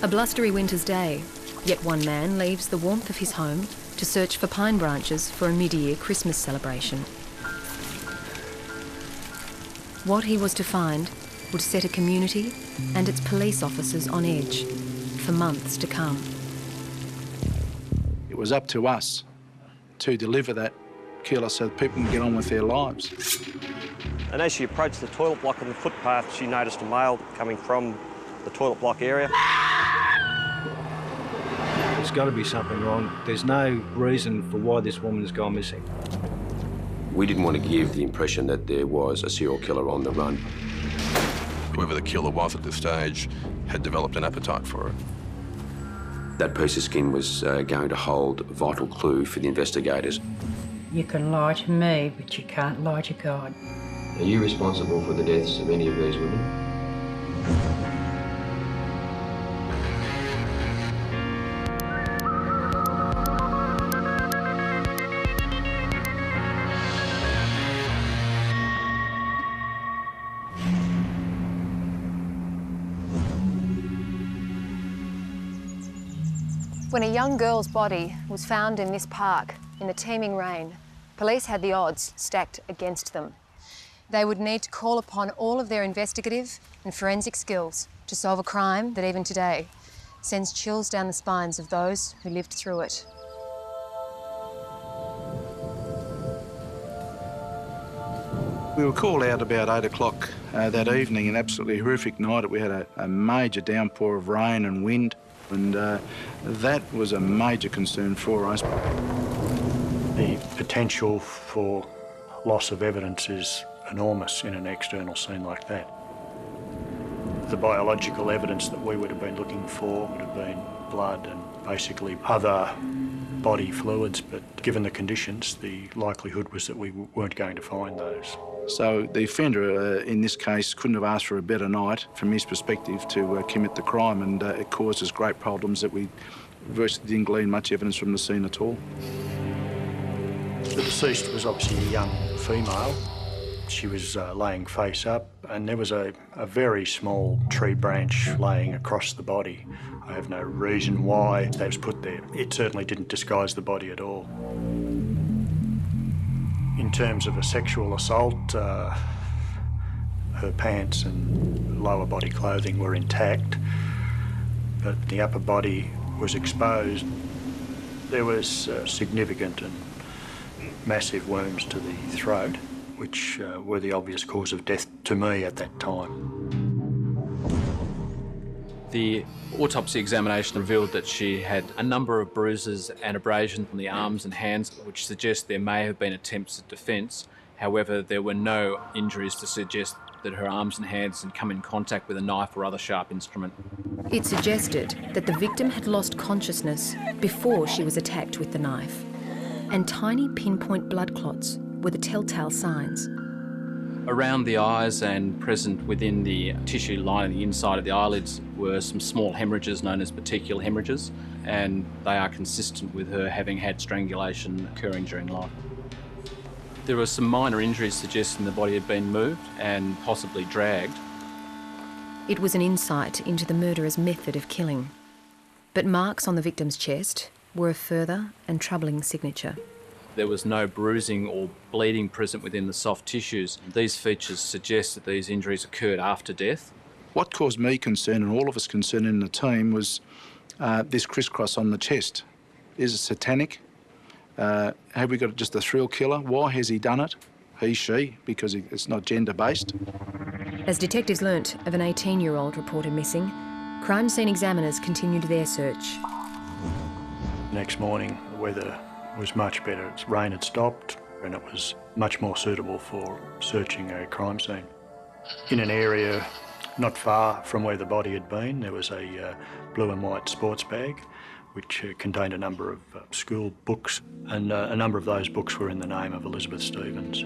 A blustery winter's day, yet one man leaves the warmth of his home to search for pine branches for a mid-year Christmas celebration. What he was to find would set a community and its police officers on edge for months to come. It was up to us to deliver that killer so that people can get on with their lives. And as she approached the toilet block on the footpath, she noticed a male coming from the toilet block area. There's got to be something wrong. There's no reason for why this woman's gone missing. We didn't want to give the impression that there was a serial killer on the run. Whoever the killer was at this stage had developed an appetite for it. That piece of skin was going to hold a vital clue for the investigators. You can lie to me, but you can't lie to God. Are you responsible for the deaths of any of these women? When a young girl's body was found in this park in the teeming rain, police had the odds stacked against them. They would need to call upon all of their investigative and forensic skills to solve a crime that even today sends chills down the spines of those who lived through it. We were called out about 8 o'clock that evening, an absolutely horrific night. We had a major downpour of rain and wind, and that was a major concern for us. The potential for loss of evidence is enormous in an external scene like that. The biological evidence that we would have been looking for would have been blood and basically other body fluids, but given the conditions, the likelihood was that we weren't going to find those. So the offender in this case couldn't have asked for a better night from his perspective to commit the crime, and it caused us great problems that we virtually didn't glean much evidence from the scene at all. The deceased was obviously a young female. She was laying face up, and there was a very small tree branch laying across the body. I have no reason why that was put there. It certainly didn't disguise the body at all. In terms of a sexual assault, her pants and lower body clothing were intact, but the upper body was exposed. There was significant and massive wounds to the throat, which were the obvious cause of death to me at that time. The autopsy examination revealed that she had a number of bruises and abrasions on the arms and hands, which suggests there may have been attempts at defence. However, there were no injuries to suggest that her arms and hands had come in contact with a knife or other sharp instrument. It suggested that the victim had lost consciousness before she was attacked with the knife, and tiny pinpoint blood clots were the telltale signs. Around the eyes and present within the tissue lining the inside of the eyelids were some small hemorrhages known as petechial hemorrhages, and they are consistent with her having had strangulation occurring during life. There were some minor injuries suggesting the body had been moved and possibly dragged. It was an insight into the murderer's method of killing. But marks on the victim's chest were a further and troubling signature. There was no bruising or bleeding present within the soft tissues. These features suggest that these injuries occurred after death. What caused me concern, and all of us concern in the team, was this crisscross on the chest. Is it satanic? Have we got just a thrill killer? Why has he done it? He, she, because it's not gender-based. As detectives learnt of an 18-year-old reported missing, crime scene examiners continued their search. Next morning, the weather was much better. Rain had stopped, and it was much more suitable for searching a crime scene. In an area not far from where the body had been, there was a blue and white sports bag which contained a number of school books, and a number of those books were in the name of Elizabeth Stevens.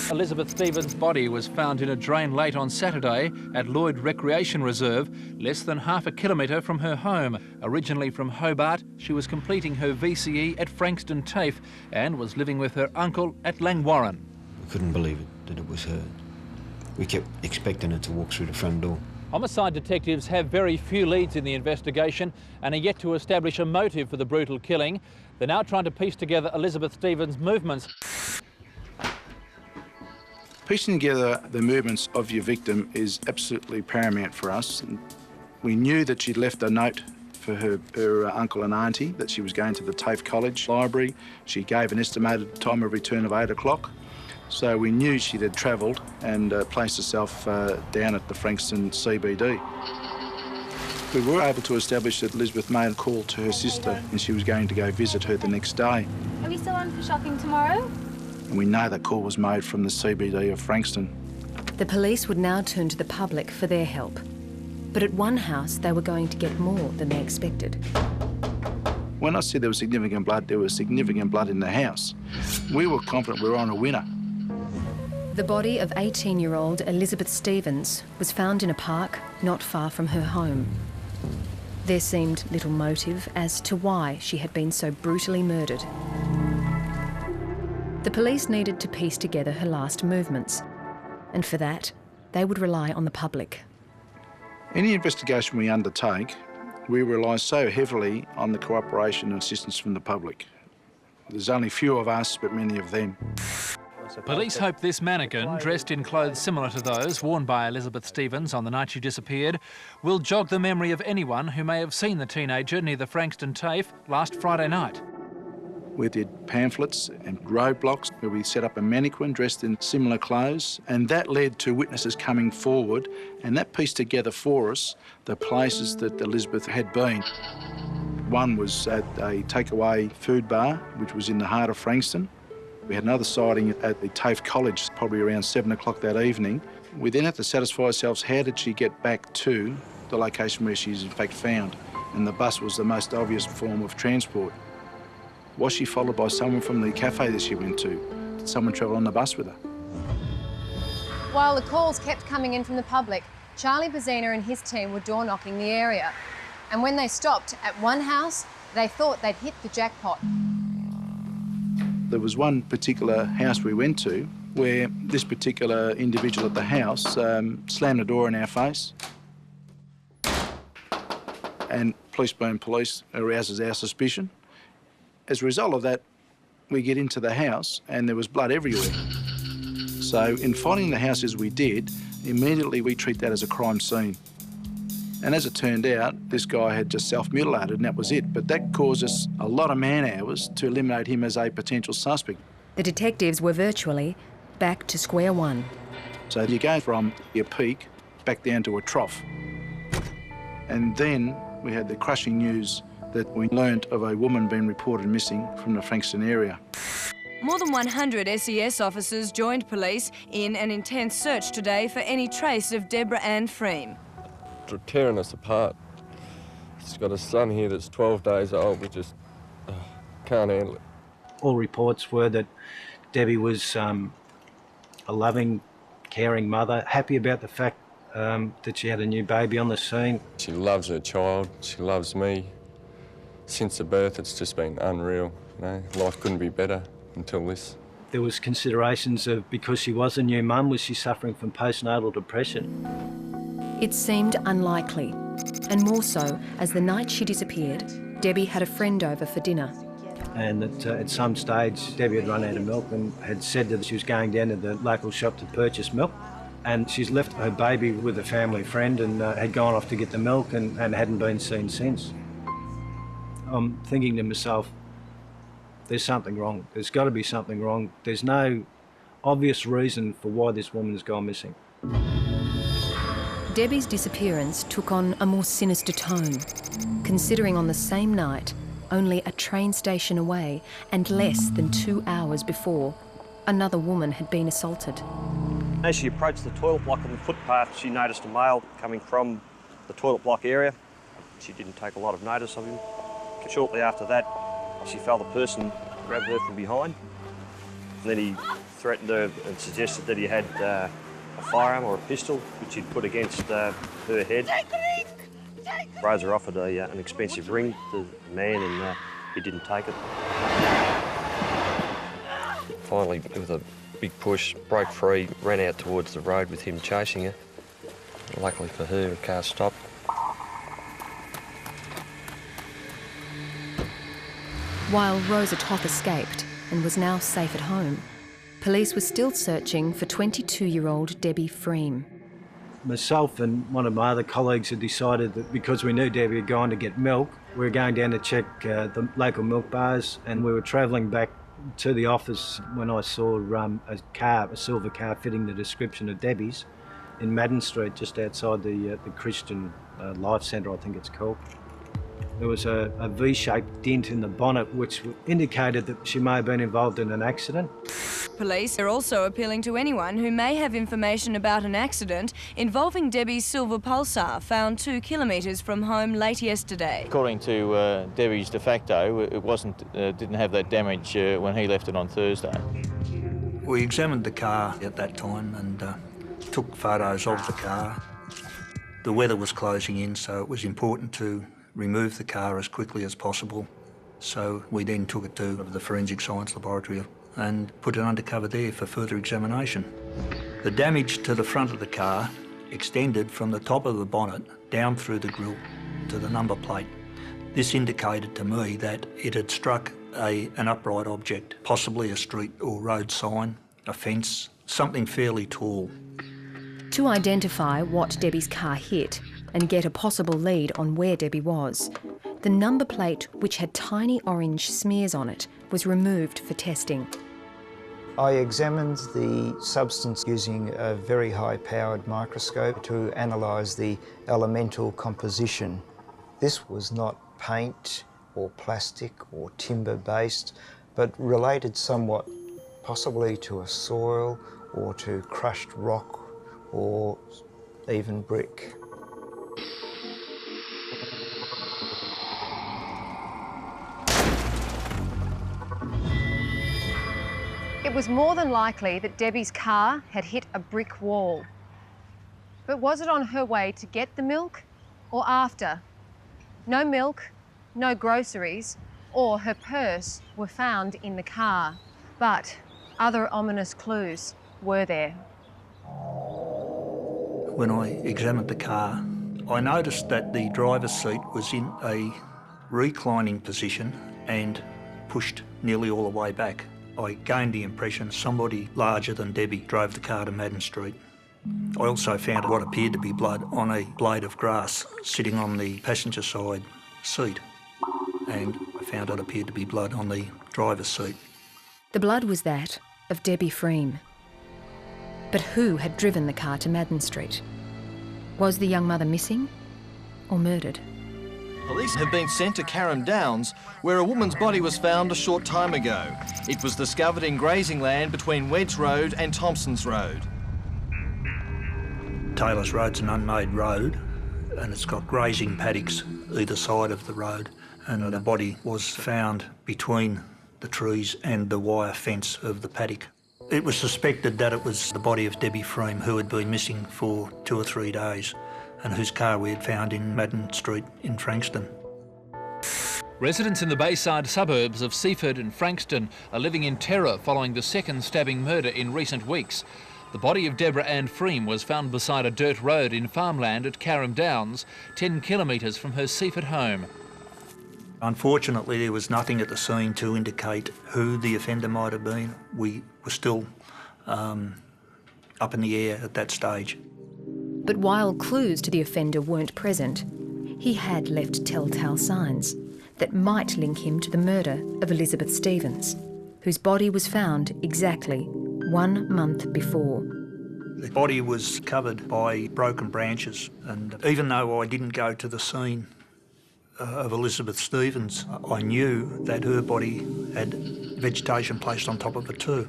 Elizabeth Stevens' body was found in a drain late on Saturday at Lloyd Recreation Reserve, less than half a kilometre from her home. Originally from Hobart, she was completing her VCE at Frankston TAFE and was living with her uncle at Langwarrin. We couldn't believe it, that it was her. We kept expecting her to walk through the front door. Homicide detectives have very few leads in the investigation and are yet to establish a motive for the brutal killing. They're now trying to piece together Elizabeth Stevens' movements. Piecing together the movements of your victim is absolutely paramount for us. We knew that she'd left a note for her uncle and auntie, that she was going to the TAFE College library. She gave an estimated time of return of 8 o'clock. So we knew she had travelled and placed herself down at the Frankston CBD. We were able to establish that Elizabeth made a call to her sister and she was going to go visit her the next day. Are we still on for shopping tomorrow? And we know that call was made from the CBD of Frankston. The police would now turn to the public for their help. But at one house, they were going to get more than they expected. When I said there was significant blood, there was significant blood in the house. We were confident we were on a winner. The body of 18-year-old Elizabeth Stevens was found in a park not far from her home. There seemed little motive as to why she had been so brutally murdered. The police needed to piece together her last movements, and for that, they would rely on the public. Any investigation we undertake, we rely so heavily on the cooperation and assistance from the public. There's only few of us, but many of them. Police hope this mannequin, dressed in clothes similar to those worn by Elizabeth Stevens on the night she disappeared, will jog the memory of anyone who may have seen the teenager near the Frankston TAFE last Friday night. We did pamphlets and roadblocks where we set up a mannequin dressed in similar clothes, and that led to witnesses coming forward, and that pieced together for us the places that Elizabeth had been. One was at a takeaway food bar, which was in the heart of Frankston. We had another sighting at the TAFE College, probably around 7 o'clock that evening. We then had to satisfy ourselves, how did she get back to the location where she's in fact found? And the bus was the most obvious form of transport. Was she followed by someone from the cafe that she went to? Did someone travel on the bus with her? While the calls kept coming in from the public, Charlie Bazina and his team were door-knocking the area. And when they stopped at one house, they thought they'd hit the jackpot. There was one particular house we went to where this particular individual at the house slammed the door in our face. And police arouses our suspicion. As a result of that, we get into the house and there was blood everywhere. So in finding the house as we did, immediately we treat that as a crime scene. And as it turned out, this guy had just self-mutilated and that was it. But that caused us a lot of man-hours to eliminate him as a potential suspect. The detectives were virtually back to square one. So you go from your peak back down to a trough. And then we had the crushing news that we learnt of a woman being reported missing from the Frankston area. More than 100 SES officers joined police in an intense search today for any trace of Deborah Ann Freem. They're tearing us apart. She's got a son here that's 12 days old. We just can't handle it. All reports were that Debbie was a loving, caring mother, happy about the fact that she had a new baby on the scene. She loves her child. She loves me. Since the birth, it's just been unreal. You know, life couldn't be better until this. There was considerations of, because she was a new mum, was she suffering from postnatal depression? It seemed unlikely, and more so as the night she disappeared, Debbie had a friend over for dinner. And that at some stage, Debbie had run out of milk and had said that she was going down to the local shop to purchase milk. And she's left her baby with a family friend and had gone off to get the milk and hadn't been seen since. I'm thinking to myself, there's something wrong. There's got to be something wrong. There's no obvious reason for why this woman has gone missing. Debbie's disappearance took on a more sinister tone, considering on the same night, only a train station away and less than 2 hours before, another woman had been assaulted. As she approached the toilet block on the footpath, she noticed a male coming from the toilet block area. She didn't take a lot of notice of him. Shortly after that, she felt the person grab her from behind. And then he threatened her and suggested that he had a firearm or a pistol, which he'd put against her head. Rosa offered an expensive ring to the man and he didn't take it. Finally, with a big push, broke free, ran out towards the road with him chasing her. Luckily for her, the car stopped. While Rosa Toth escaped and was now safe at home, police were still searching for 22-year-old Debbie Freem. Myself and one of my other colleagues had decided that because we knew Debbie had gone to get milk, we were going down to check the local milk bars, and we were travelling back to the office when I saw a silver car fitting the description of Debbie's in Madden Street, just outside the Christian Life Centre, I think it's called. There was a V-shaped dent in the bonnet which indicated that she may have been involved in an accident. Police are also appealing to anyone who may have information about an accident involving Debbie's silver pulsar found 2 kilometres from home late yesterday. According to Debbie's de facto, it didn't have that damage when he left it on Thursday. We examined the car at that time and took photos of the car. The weather was closing in, so it was important to remove the car as quickly as possible. So we then took it to the Forensic Science Laboratory and put it undercover there for further examination. The damage to the front of the car extended from the top of the bonnet down through the grille to the number plate. This indicated to me that it had struck an upright object, possibly a street or road sign, a fence, something fairly tall. To identify what Debbie's car hit and get a possible lead on where Debbie was, the number plate, which had tiny orange smears on it, was removed for testing. I examined the substance using a very high-powered microscope to analyse the elemental composition. This was not paint or plastic or timber-based, but related somewhat possibly to a soil or to crushed rock or even brick. It was more than likely that Debbie's car had hit a brick wall. But was it on her way to get the milk or after? No milk, no groceries, or her purse were found in the car. But other ominous clues were there. When I examined the car, I noticed that the driver's seat was in a reclining position and pushed nearly all the way back. I gained the impression somebody larger than Debbie drove the car to Madden Street. I also found what appeared to be blood on a blade of grass sitting on the passenger side seat, and I found what appeared to be blood on the driver's seat. The blood was that of Debbie Freem. But who had driven the car to Madden Street? Was the young mother missing or murdered? Police have been sent to Carrum Downs, where a woman's body was found a short time ago. It was discovered in grazing land between Wedge Road and Thompson's Road. Taylor's Road's an unmade road, and it's got grazing paddocks either side of the road, and the body was found between the trees and the wire fence of the paddock. It was suspected that it was the body of Debbie Freem, who had been missing for 2 or 3 days, and whose car we had found in Madden Street in Frankston. Residents in the Bayside suburbs of Seaford and Frankston are living in terror following the second stabbing murder in recent weeks. The body of Deborah Ann Freem was found beside a dirt road in farmland at Carrum Downs, 10 kilometres from her Seaford home. Unfortunately, there was nothing at the scene to indicate who the offender might have been. We were still up in the air at that stage. But while clues to the offender weren't present, he had left telltale signs that might link him to the murder of Elizabeth Stevens, whose body was found exactly 1 month before. The body was covered by broken branches, and even though I didn't go to the scene of Elizabeth Stevens, I knew that her body had vegetation placed on top of it too.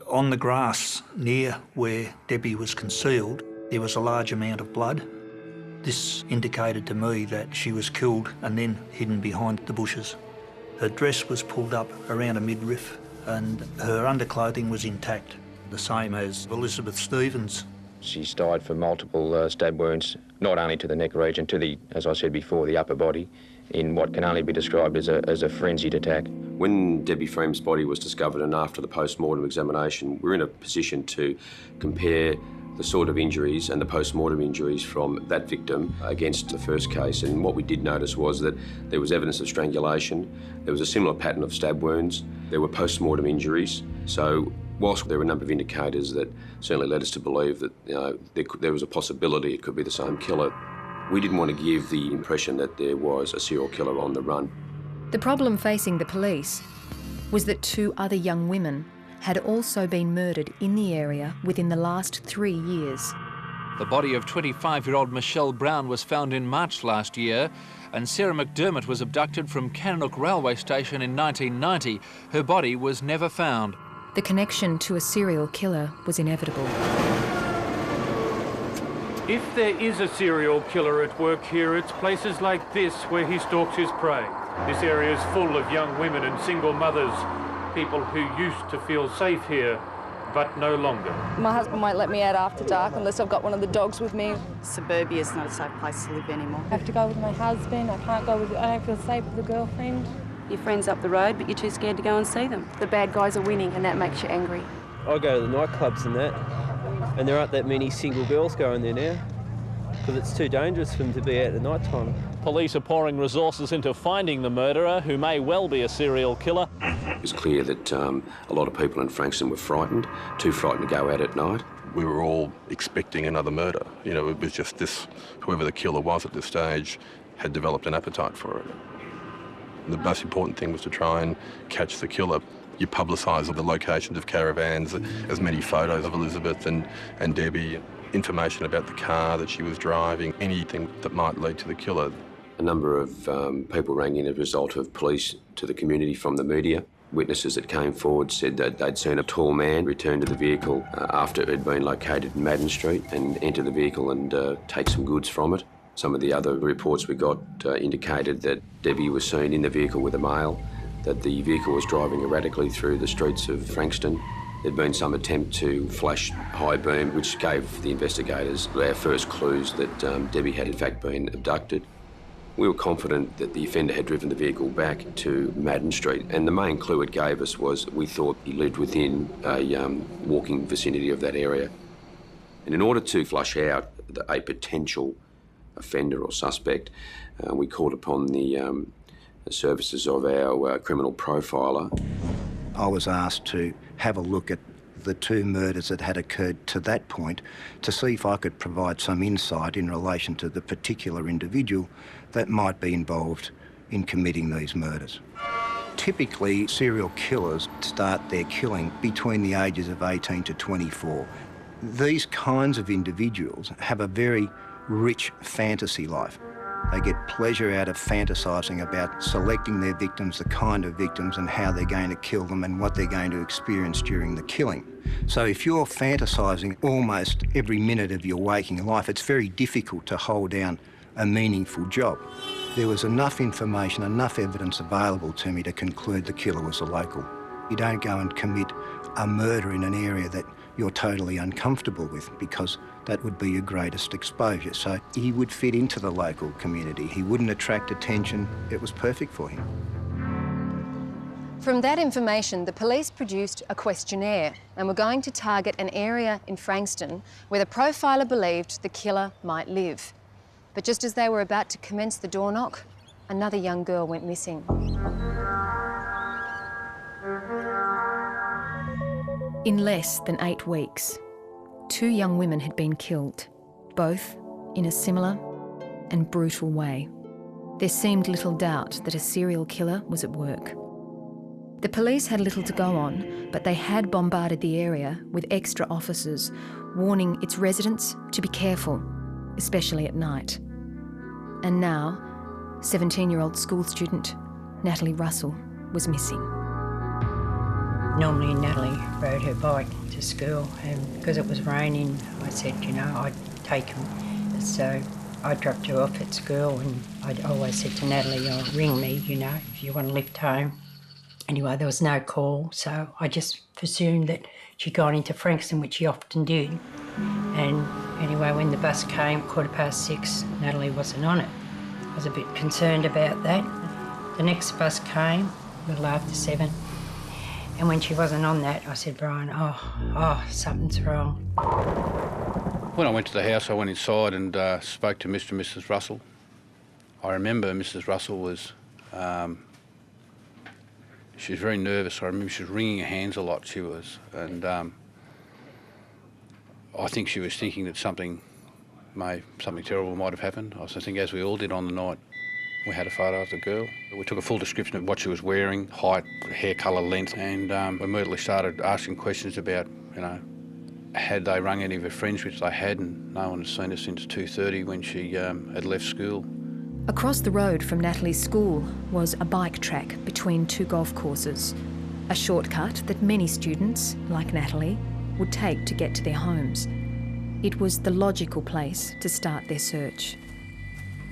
On the grass near where Debbie was concealed, there was a large amount of blood. This indicated to me that she was killed and then hidden behind the bushes. Her dress was pulled up around a midriff and her underclothing was intact, the same as Elizabeth Stevens. She's died from multiple stab wounds, not only to the neck region, to the, as I said before, the upper body, in what can only be described as a frenzied attack. When Debbie Freem's body was discovered and after the post-mortem examination, we're in a position to compare the sort of injuries and the post-mortem injuries from that victim against the first case. And what we did notice was that there was evidence of strangulation, there was a similar pattern of stab wounds, there were post-mortem injuries. So whilst there were a number of indicators that certainly led us to believe that there was a possibility it could be the same killer, we didn't want to give the impression that there was a serial killer on the run. The problem facing the police was that 2 other young women had also been murdered in the area within the last 3 years. The body of 25-year-old Michelle Brown was found in March last year, and Sarah McDermott was abducted from Cannock Railway Station in 1990. Her body was never found. The connection to a serial killer was inevitable. If there is a serial killer at work here, it's places like this where he stalks his prey. This area is full of young women and single mothers, people who used to feel safe here, but no longer. My husband won't let me out after dark unless I've got one of the dogs with me. Suburbia is not a safe place to live anymore. I have to go with my husband, I don't feel safe with a girlfriend. Your friend's up the road, but you're too scared to go and see them. The bad guys are winning and that makes you angry. I go to the nightclubs and that, and there aren't that many single girls going there now, because it's too dangerous for them to be out at night time. Police are pouring resources into finding the murderer, who may well be a serial killer. It was clear that a lot of people in Frankston were frightened, too frightened to go out at night. We were all expecting another murder. You know, it was just this, whoever the killer was at this stage had developed an appetite for it. The most important thing was to try and catch the killer. You publicise the locations of caravans, as many photos of Elizabeth and Debbie, information about the car that she was driving, anything that might lead to the killer. A number of people rang in as a result of police to the community from the media. Witnesses that came forward said that they'd seen a tall man return to the vehicle after it had been located in Madden Street and enter the vehicle and take some goods from it. Some of the other reports we got indicated that Debbie was seen in the vehicle with a male, that the vehicle was driving erratically through the streets of Frankston. There'd been some attempt to flash high beam, which gave the investigators our first clues that Debbie had in fact been abducted. We were confident that the offender had driven the vehicle back to Madden Street, and the main clue it gave us was we thought he lived within a walking vicinity of that area. And in order to flush out a potential offender or suspect, we called upon the services of our criminal profiler. I was asked to have a look at the 2 murders that had occurred to that point to see if I could provide some insight in relation to the particular individual that might be involved in committing these murders. Typically, serial killers start their killing between the ages of 18 to 24. These kinds of individuals have a very rich fantasy life. They get pleasure out of fantasising about selecting their victims, the kind of victims and how they're going to kill them and what they're going to experience during the killing. So if you're fantasising almost every minute of your waking life, it's very difficult to hold down a meaningful job. There was enough information, enough evidence available to me to conclude the killer was a local. You don't go and commit a murder in an area that you're totally uncomfortable with, because that would be your greatest exposure. So he would fit into the local community. He wouldn't attract attention. It was perfect for him. From that information, the police produced a questionnaire and were going to target an area in Frankston where the profiler believed the killer might live. But just as they were about to commence the door knock, another young girl went missing. In less than 8 weeks, 2 young women had been killed, both in a similar and brutal way. There seemed little doubt that a serial killer was at work. The police had little to go on, but they had bombarded the area with extra officers, warning its residents to be careful, especially at night. And now, 17-year-old school student Natalie Russell was missing. Normally Natalie rode her bike to school, and because it was raining, I said, I'd take him. So I dropped her off at school, and I'd always said to Natalie, ring me, if you want to lift home. Anyway, there was no call, so I just presumed that she'd gone into Frankston, which she often did. And anyway, when the bus came, 6:15, Natalie wasn't on it. I was a bit concerned about that. The next bus came, a little after 7. And when she wasn't on that, I said, Brian, something's wrong. When I went to the house, I went inside and spoke to Mr. and Mrs. Russell. I remember Mrs. Russell was, she was very nervous. I remember she was wringing her hands a lot, she was. And I think she was thinking that something terrible might have happened. I think, as we all did on the night, we had a photo of the girl. We took a full description of what she was wearing, height, hair colour, length, and immediately started asking questions about, had they rung any of her friends, which they hadn't. No one had seen her since 2:30 when she had left school. Across the road from Natalie's school was a bike track between two golf courses, a shortcut that many students, like Natalie, would take to get to their homes. It was the logical place to start their search.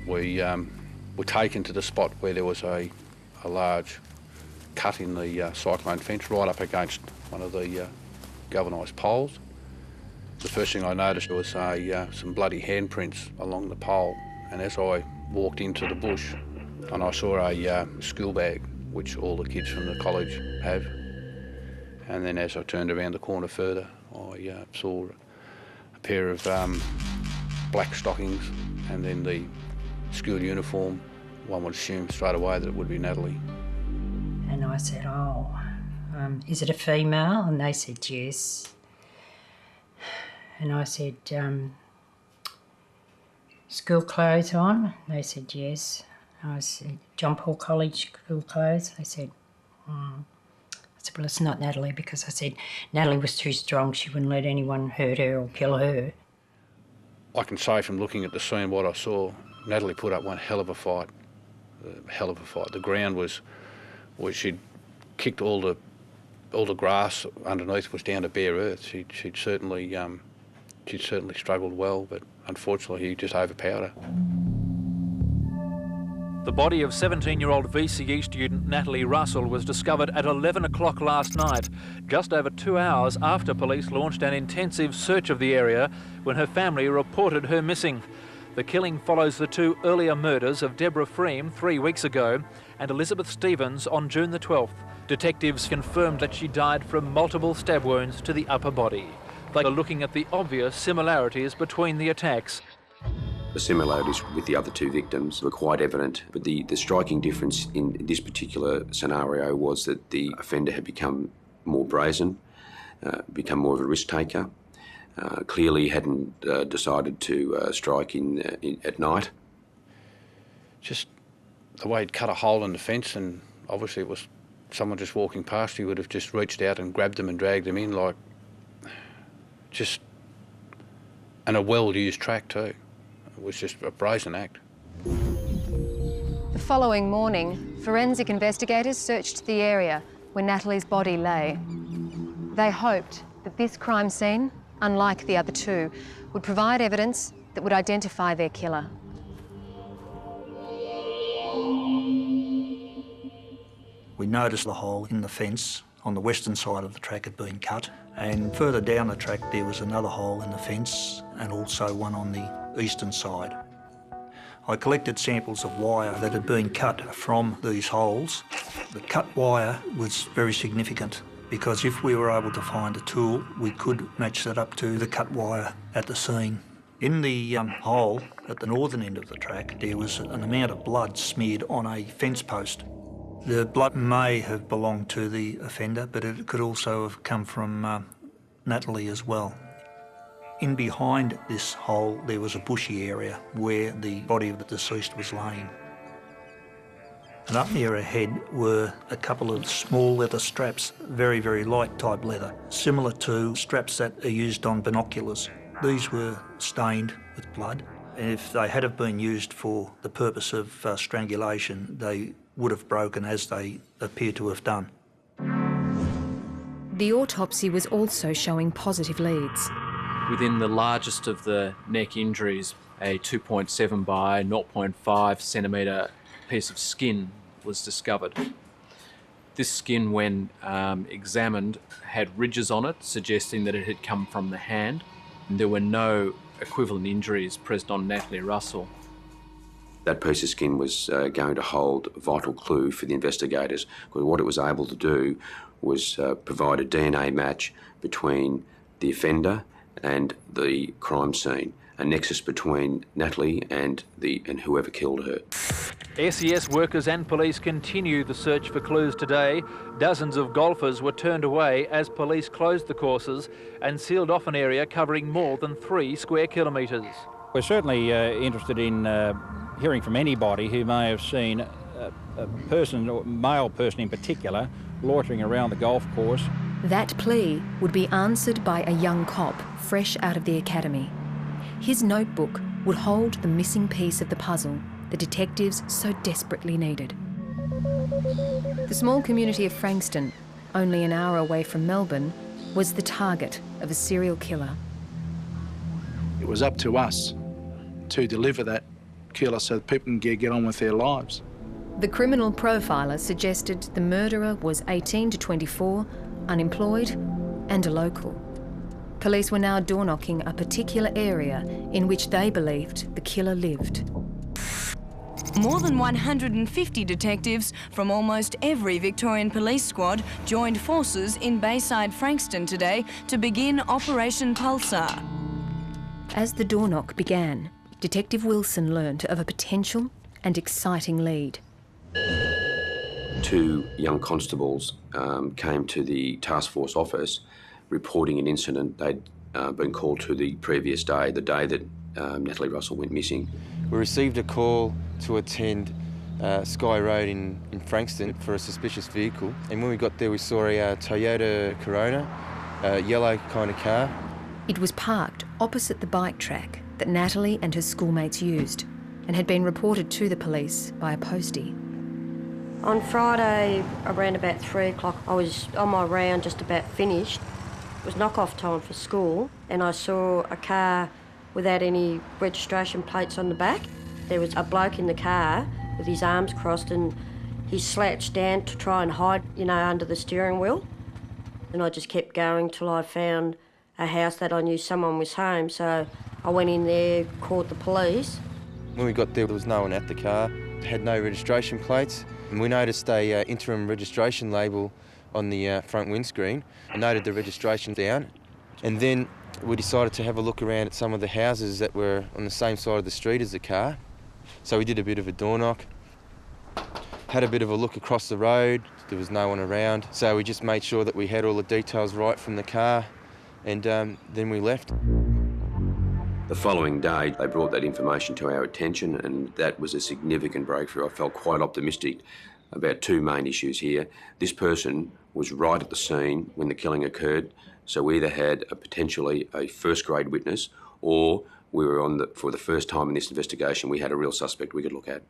We were taken to the spot where there was a large cut in the cyclone fence right up against one of the galvanised poles. The first thing I noticed was some bloody handprints along the pole, and as I walked into the bush and I saw a school bag, which all the kids from the college have, and then as I turned around the corner further, I saw a pair of black stockings and then the school uniform. One would assume straight away that it would be Natalie. And I said, is it a female? And they said yes. And I said, school clothes on? They said yes. I said, John Paul College school clothes? They said, I said, well, it's not Natalie, because I said Natalie was too strong. She wouldn't let anyone hurt her or kill her. I can say from looking at the scene what I saw, Natalie put up one hell of a fight. The ground was she'd kicked all the grass underneath was down to bare earth. She'd certainly struggled well, but unfortunately he just overpowered her. The body of 17-year-old VCE student Natalie Russell was discovered at 11 o'clock last night, just over 2 hours after police launched an intensive search of the area when her family reported her missing. The killing follows the two earlier murders of Deborah Freem 3 weeks ago and Elizabeth Stevens on June the 12th. Detectives confirmed that she died from multiple stab wounds to the upper body. They are looking at the obvious similarities between the attacks. The similarities with the other two victims were quite evident, but the striking difference in this particular scenario was that the offender had become more brazen, become more of a risk taker. Clearly hadn't decided to strike at night. Just the way he'd cut a hole in the fence, and obviously it was someone just walking past, he would have just reached out and grabbed them and dragged them in, like, just, and a well-used track too. It was just a brazen act. The following morning, forensic investigators searched the area where Natalie's body lay. They hoped that this crime scene, unlike the other two, would provide evidence that would identify their killer. We noticed the hole in the fence on the western side of the track had been cut, and further down the track there was another hole in the fence and also one on the eastern side. I collected samples of wire that had been cut from these holes. The cut wire was very significant because if we were able to find a tool, we could match that up to the cut wire at the scene. In the hole at the northern end of the track, there was an amount of blood smeared on a fence post. The blood may have belonged to the offender, but it could also have come from Natalie as well. In behind this hole, there was a bushy area where the body of the deceased was laying. And up near her head were a couple of small leather straps, very, very light type leather, similar to straps that are used on binoculars. These were stained with blood, and if they had have been used for the purpose of strangulation, they would have broken as they appear to have done. The autopsy was also showing positive leads. Within the largest of the neck injuries, a 2.7 by 0.5 centimetre piece of skin was discovered. This skin, when examined, had ridges on it, suggesting that it had come from the hand. And there were no equivalent injuries present on Natalie Russell. That piece of skin was going to hold a vital clue for the investigators, because what it was able to do was provide a DNA match between the offender and the crime scene, a nexus between Natalie and whoever killed her. SES workers and police continue the search for clues today. Dozens of golfers were turned away as police closed the courses and sealed off an area covering more than 3 square kilometres. We're certainly interested in hearing from anybody who may have seen a person, or male person in particular, loitering around the golf course. That plea would be answered by a young cop fresh out of the academy. His notebook would hold the missing piece of the puzzle the detectives so desperately needed. The small community of Frankston, only an hour away from Melbourne, was the target of a serial killer. It was up to us to deliver that killer so that people can get on with their lives. The criminal profiler suggested the murderer was 18 to 24, unemployed and a local. Police were now door-knocking a particular area in which they believed the killer lived. More than 150 detectives from almost every Victorian police squad joined forces in Bayside Frankston today to begin Operation Pulsar. As the door knock began, Detective Wilson learned of a potential and exciting lead. 2 young constables came to the task force office reporting an incident. They'd been called to the previous day, the day that Natalie Russell went missing. We received a call to attend Sky Road in Frankston for a suspicious vehicle, and when we got there we saw a Toyota Corona, a yellow kind of car. It was parked opposite the bike track that Natalie and her schoolmates used and had been reported to the police by a postie. On Friday, around about 3 o'clock, I was on my round, just about finished. It was knock-off time for school, and I saw a car without any registration plates on the back. There was a bloke in the car with his arms crossed, and he slouched down to try and hide, under the steering wheel. And I just kept going till I found a house that I knew someone was home, so I went in there, called the police. When we got there was no one at the car. It had no registration plates, and we noticed a interim registration label on the front windscreen. I noted the registration down, and then we decided to have a look around at some of the houses that were on the same side of the street as the car. So we did a bit of a door knock, had a bit of a look across the road. There was no one around, so we just made sure that we had all the details right from the car, and then we left. The following day, they brought that information to our attention, and that was a significant breakthrough. I felt quite optimistic about 2 main issues here. This person was right at the scene when the killing occurred, so we either had potentially a first-grade witness, or we were for the first time in this investigation, we had a real suspect we could look at.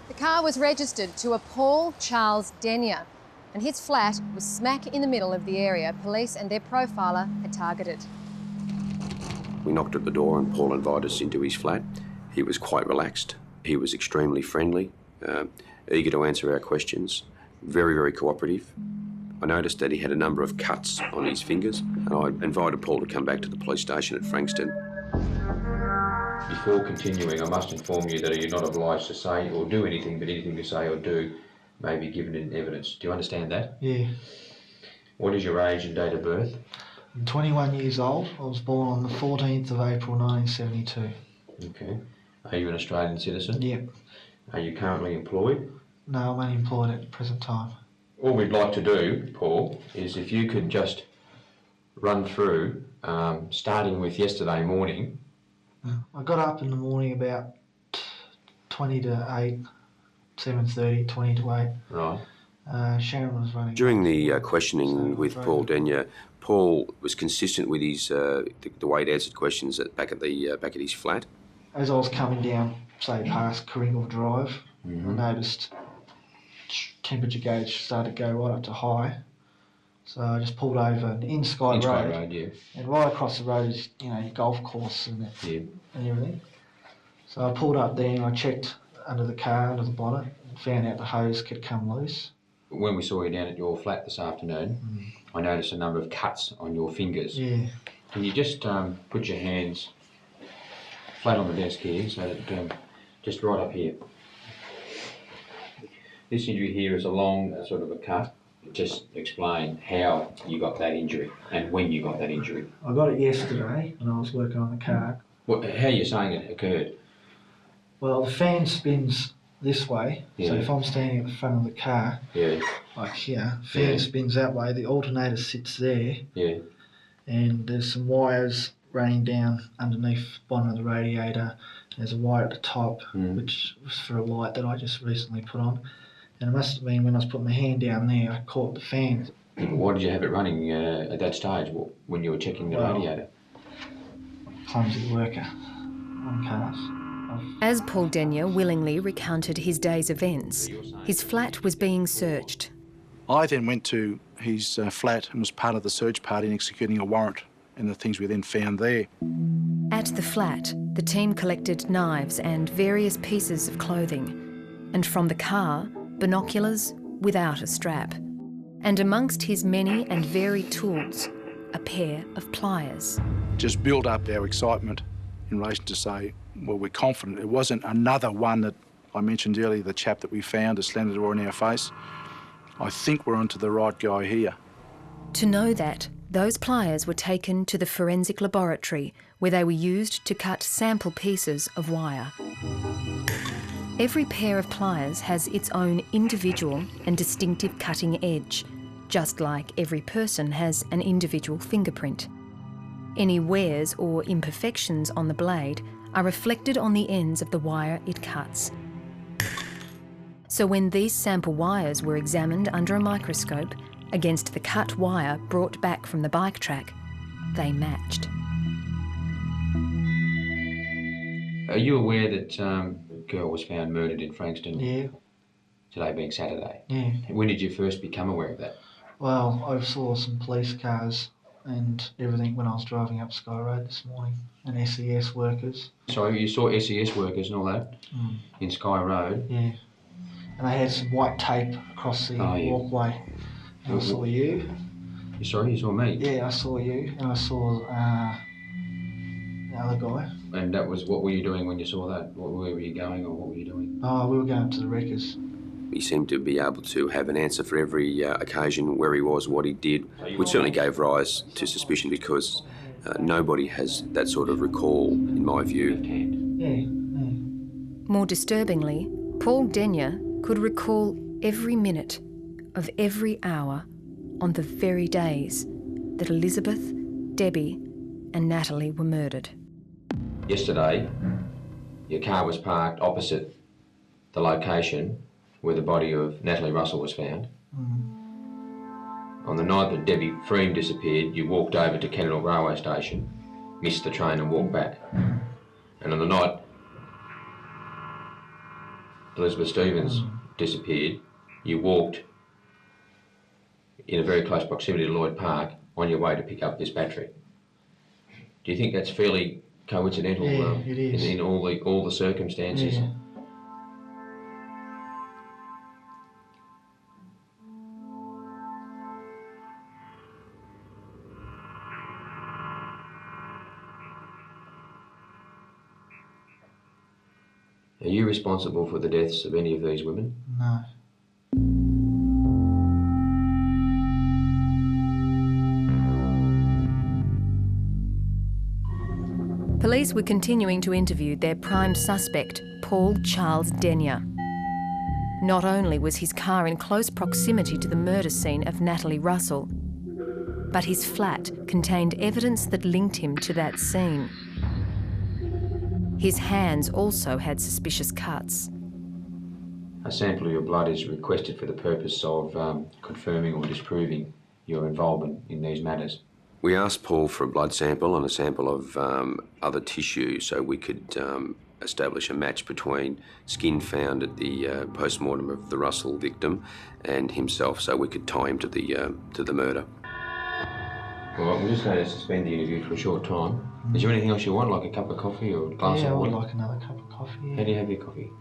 The car was registered to a Paul Charles Denyer, and his flat was smack in the middle of the area police and their profiler had targeted. We knocked at the door and Paul invited us into his flat. He was quite relaxed. He was extremely friendly, eager to answer our questions, very, very cooperative. I noticed that he had a number of cuts on his fingers, and I invited Paul to come back to the police station at Frankston. Before continuing, I must inform you that you're not obliged to say or do anything, but anything you say or do may be given in evidence. Do you understand that? Yeah. What is your age and date of birth? I'm 21 years old. I was born on the 14th of April 1972. Okay. Are you an Australian citizen? Yep. Are you currently employed? No, I'm unemployed at the present time. All we'd like to do, Paul, is if you could just run through, starting with yesterday morning. I got up in the morning about 20 to 8, 7:30, 20 to 8. Right. Sharon was running. During the questioning with Paul Denyer, Paul was consistent with his the way he'd answered questions back at his flat. As I was coming down, say past Kringle Drive, I noticed temperature gauge started to go right up to high. So I just pulled over in Sky Road. Yeah. And right across the road is, your golf course and everything. So I pulled up there and I checked under the car, under the bonnet, and found out the hose had come loose. When we saw you down at your flat this afternoon, I noticed a number of cuts on your fingers. Yeah. Can you just put your hands flat on the desk here, so that just right up here. This injury here is a long sort of a cut. Just explain how you got that injury and when you got that injury. I got it yesterday when I was working on the car. How are you saying it occurred? Well, the fan spins this way, so if I'm standing at the front of the car, like here, fan spins that way, the alternator sits there, and there's some wires running down underneath the bottom of the radiator. There's a wire at the top, which was for a light that I just recently put on. And it must have been when I was putting my hand down there, I caught the fan. Why did you have it running at that stage when you were checking the radiator? Clumsy worker on cars. As Paul Denyer willingly recounted his day's events, his flat was being searched. I then went to his flat and was part of the search party in executing a warrant and the things we then found there. At the flat, the team collected knives and various pieces of clothing, and from the car, binoculars without a strap. And amongst his many and varied tools, a pair of pliers. Just built up our excitement in relation to say, well, we're confident. It wasn't another one that I mentioned earlier, the chap that we found that slammed the door in our face. I think we're onto the right guy here. To know that, those pliers were taken to the forensic laboratory where they were used to cut sample pieces of wire. Every pair of pliers has its own individual and distinctive cutting edge, just like every person has an individual fingerprint. Any wears or imperfections on the blade are reflected on the ends of the wire it cuts. So when these sample wires were examined under a microscope against the cut wire brought back from the bike track, they matched. Are you aware that a girl was found murdered in Frankston? Yeah. Today being Saturday? Yeah. When did you first become aware of that? Well, I saw some police cars and everything when I was driving up Sky Road this morning, and SES workers. So you saw SES workers and all that in Sky Road? Yeah. And they had some white tape across the walkway. And I saw you. Sorry, you saw me? Yeah, I saw you, and I saw the other guy. And that was, what were you doing when you saw that? Where were you going, or what were you doing? Oh, we were going up to the wreckers. He seemed to be able to have an answer for every occasion, where he was, what he did, which certainly gave rise to suspicion because nobody has that sort of recall, in my view. Yeah. More disturbingly, Paul Denyer could recall every minute of every hour on the very days that Elizabeth, Debbie and Natalie were murdered. Yesterday, your car was parked opposite the location where the body of Natalie Russell was found. On the night that Debbie Freem disappeared, you walked over to Kennedall Railway Station, missed the train and walked back. And on the night Elizabeth Stevens disappeared, you walked in a very close proximity to Lloyd Park on your way to pick up this battery. Do you think that's fairly coincidental? Yeah, it is. In all the circumstances? Yeah. Are you responsible for the deaths of any of these women? No. Police were continuing to interview their prime suspect, Paul Charles Denyer. Not only was his car in close proximity to the murder scene of Natalie Russell, but his flat contained evidence that linked him to that scene. His hands also had suspicious cuts. A sample of your blood is requested for the purpose of confirming or disproving your involvement in these matters. We asked Paul for a blood sample and a sample of other tissue so we could establish a match between skin found at the post-mortem of the Russell victim and himself, so we could tie him to the murder. All right, we're just going to suspend the interview for a short time. Is there anything else you want, like a cup of coffee or a glass of water? Yeah, I would like another cup of coffee. Yeah. How do you have your coffee?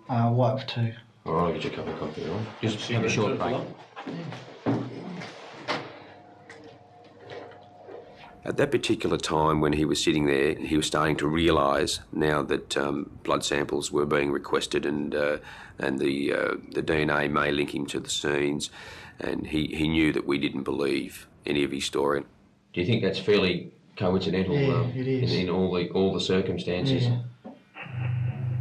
White with 2. All right, I'll get you a cup of coffee, all right? Just have a short break. At that particular time when he was sitting there, he was starting to realise now that blood samples were being requested and the DNA may link him to the scenes, and he knew that we didn't believe any of his story. Do you think that's fairly coincidental? Yeah, it is. In all the circumstances? Yeah.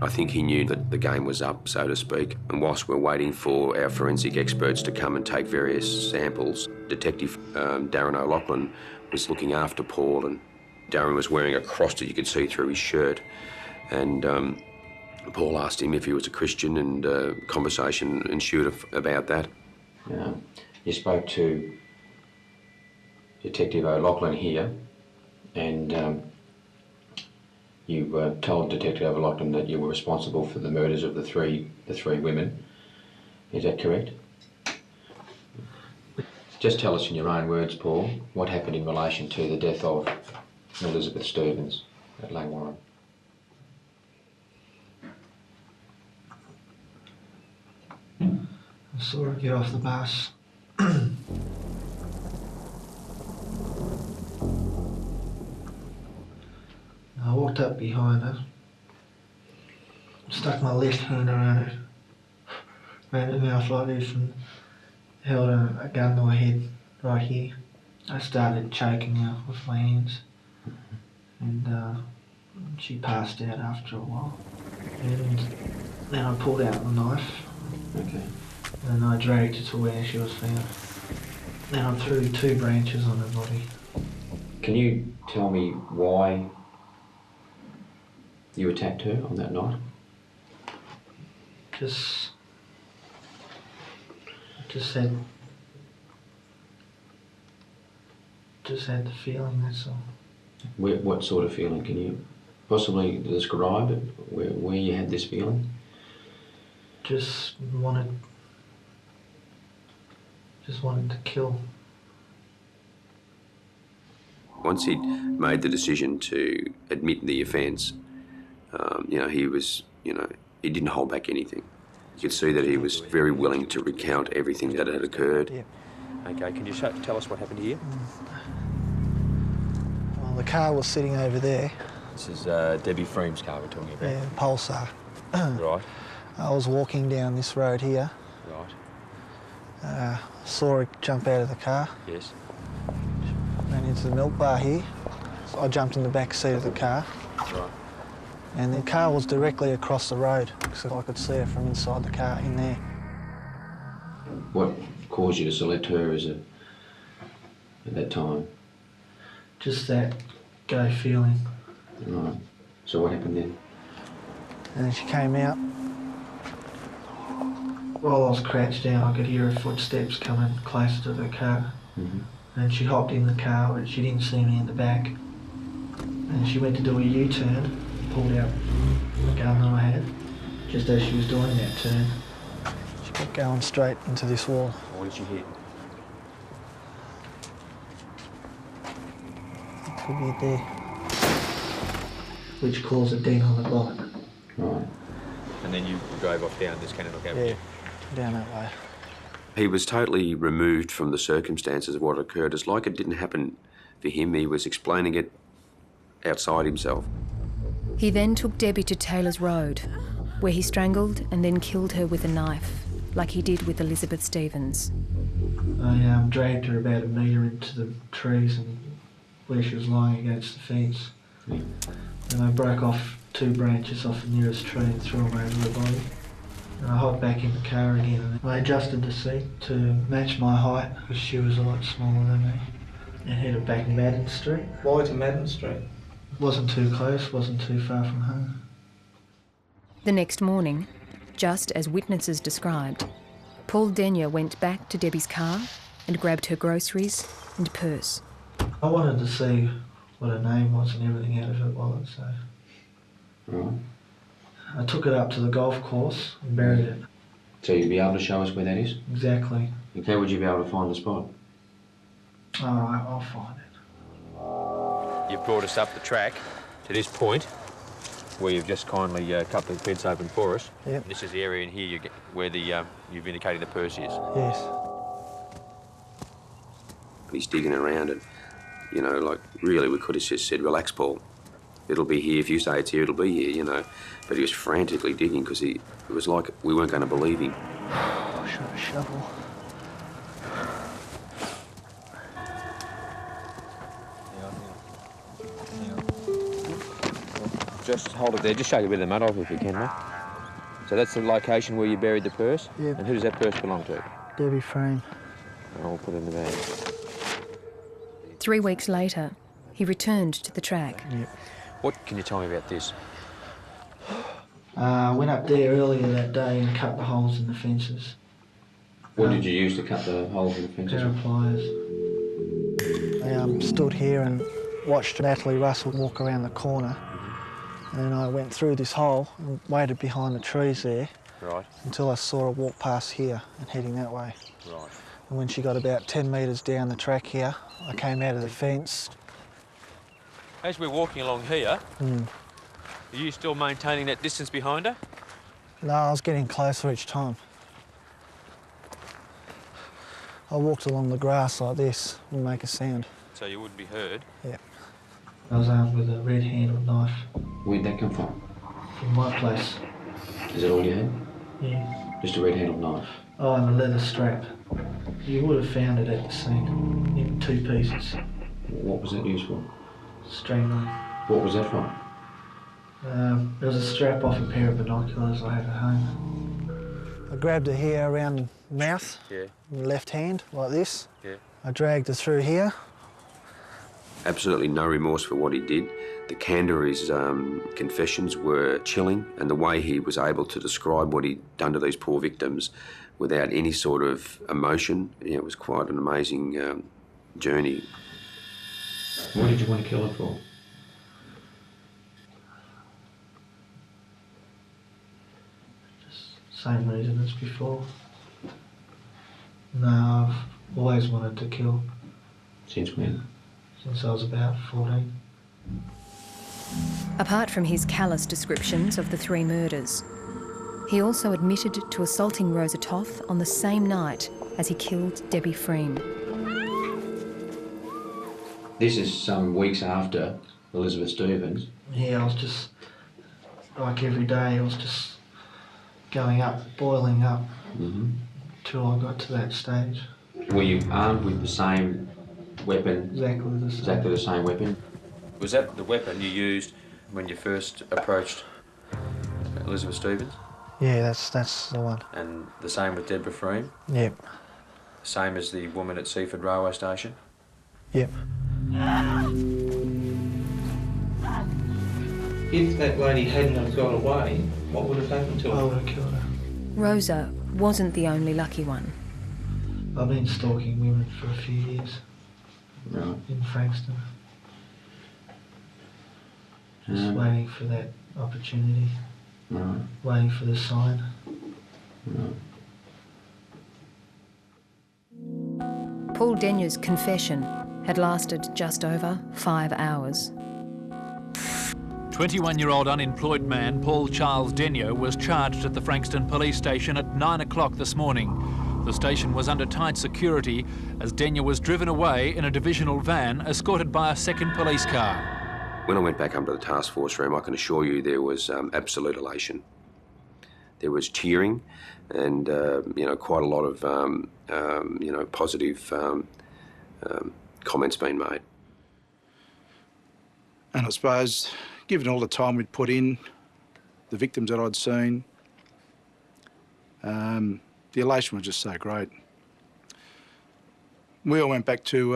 I think he knew that the game was up, so to speak, and whilst we're waiting for our forensic experts to come and take various samples, Detective Darren O'Loughlin was looking after Paul, and Darren was wearing a cross that you could see through his shirt, and Paul asked him if he was a Christian, and conversation ensued about that. You spoke to Detective O'Loughlin here, and you told Detective O'Loughlin that you were responsible for the murders of the three women. Is that correct? Just tell us in your own words, Paul, what happened in relation to the death of Elizabeth Stevens at Langwarrin. I saw her get off the bus. I walked up behind her, stuck my left hand around her, ran her mouth like this and held a gun to her head right here. I started choking her with my hands, and she passed out after a while. And then I pulled out the knife, and I dragged her to where she was found. Then I threw 2 branches on her body. Can you tell me why you attacked her on that night? Just had the feeling, that's all. What sort of feeling? Can you possibly describe it, where you had this feeling? Just wanted to kill. Once he'd made the decision to admit the offence, he didn't hold back anything. You could see that he was very willing to recount everything that had occurred. Yeah. Okay, can you tell us what happened here? Well, the car was sitting over there. This is Debbie Freem's car we're talking about. Yeah, Pulsar. Right. I was walking down this road here. Right. Saw her jump out of the car. Yes. Ran into the milk bar here. So I jumped in the back seat of the car. Right. And the car was directly across the road, so I could see her from inside the car in there. What caused you to select her at that time? Just that go feeling. Right. So what happened then? And then she came out. While I was crouched down, I could hear her footsteps coming closer to the car. And she hopped in the car, but she didn't see me in the back. And she went to do a U-turn, pulled out the gun that I had. Just as she was doing that turn, she kept going straight into this wall. What did you hit? It could be there. Which caused a dent on the bonnet. Right. And then you drove off down this Cannock Avenue? Yeah, down that way. He was totally removed from the circumstances of what occurred. It's like it didn't happen for him. He was explaining it outside himself. He then took Debbie to Taylor's Road, where he strangled and then killed her with a knife, like he did with Elizabeth Stevens. I dragged her about a metre into the trees and where she was lying against the fence. And I broke off 2 branches off the nearest tree and threw them over her body. And I hopped back in the car again and I adjusted the seat to match my height because she was a lot smaller than me. And headed back Madden Street. Why to Madden Street? Wasn't too close, wasn't too far from home. The next morning, just as witnesses described, Paul Denyer went back to Debbie's car and grabbed her groceries and purse. I wanted to see what her name was and everything out of her wallet, so... Right. I took it up to the golf course and buried it. So you'd be able to show us where that is? Exactly. Okay, would you be able to find the spot? All right, I'll find it. You've brought us up the track to this point where you've just kindly cut the fence open for us. Yep. And this is the area in here where you've indicated the purse is. Yes. He's digging around and You know, like, really, we could have just said, relax, Paul. It'll be here. If you say it's here, it'll be here, you know. But he was frantically digging because it was like we weren't going to believe him. I should have a shovel. Just hold it there. Just shake it with the mud off if you can, mate. So that's the location where you buried the purse? Yep. And who does that purse belong to? Debbie Frame. I'll put it in the bag. 3 weeks later, he returned to the track. Yep. What can you tell me about this? I went up there earlier that day and cut the holes in the fences. What did you use to cut the holes in the fences? Pair of pliers. I stood here and watched Natalie Russell walk around the corner. And then I went through this hole and waited behind the trees there. Right. Until I saw her walk past here and heading that way. Right. And when she got about 10 metres down the track here, I came out of the fence. As we're walking along here, are you still maintaining that distance behind her? No, I was getting closer each time. I walked along the grass like this and make a sound. So you wouldn't be heard? Yeah. I was armed with a red-handled knife. Where'd that come from? From my place. Is that all you had? Yeah. Just a red-handled knife? Oh, and a leather strap. You would have found it at the scene, in 2 pieces. What was that used for? Strangling. What was that from? It was a strap off a pair of binoculars I had at home. I grabbed her here around the mouth, in the left hand, like this. Yeah. I dragged her through here. Absolutely no remorse for what he did. The candour of his confessions were chilling, and the way he was able to describe what he'd done to these poor victims without any sort of emotion, it was quite an amazing journey. What did you want to kill her for? Same reason as before. No, I've always wanted to kill. Since when? Since I was about 14. Apart from his callous descriptions of the 3 murders, he also admitted to assaulting Rosa Toth on the same night as he killed Debbie Freem. This is some weeks after Elizabeth Stevens. Yeah, I was just, like every day, I was just going up, boiling up, till I got to that stage. Were you armed with the same weapon? Exactly the same. Exactly the same weapon? Was that the weapon you used when you first approached Elizabeth Stevens? Yeah, that's the one. And the same with Deborah Freem? Yep. Same as the woman at Seaford Railway Station? Yep. If that lady hadn't have got away, what would have happened to her? I would have killed her. Rosa wasn't the only lucky one. I've been stalking women for a few years. Right. In Frankston. Just waiting for that opportunity. Right. Waiting for the sign. Right. Paul Denya's confession had lasted just over 5 hours. 21-year-old unemployed man Paul Charles Denyo was charged at the Frankston police station at 9 o'clock this morning. The station was under tight security as Denyo was driven away in a divisional van escorted by a second police car. When I went back up to the task force room, I can assure you there was absolute elation. There was cheering and, quite a lot of, positive comments being made. And I suppose, given all the time we'd put in, the victims that I'd seen, the elation was just so great. We all went back to,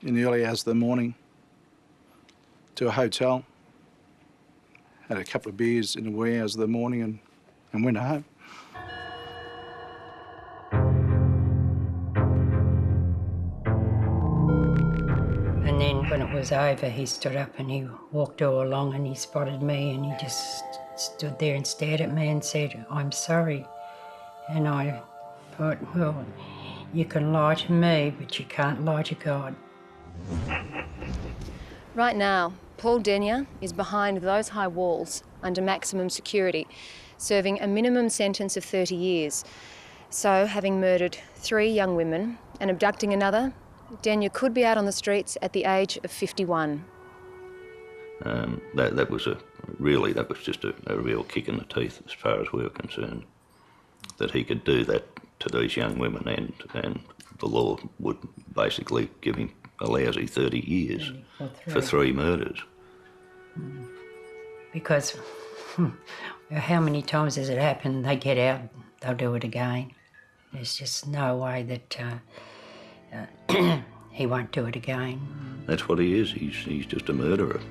in the early hours of the morning, to a hotel, had a couple of beers in the wee hours of the morning and went home. And then when it was over, he stood up and he walked all along and he spotted me and he just stood there and stared at me and said, "I'm sorry." And I thought, well, you can lie to me, but you can't lie to God. Right now, Paul Denya is behind those high walls under maximum security, serving a minimum sentence of 30 years. So, having murdered 3 young women and abducting another, Daniel could be out on the streets at the age of 51. That was just a real kick in the teeth as far as we were concerned, that he could do that to these young women, and the law would basically give him a lousy 30 years for 3 murders. Because how many times has it happened? They get out, they'll do it again. There's just no way that he won't do it again. That's what he is. He's just a murderer.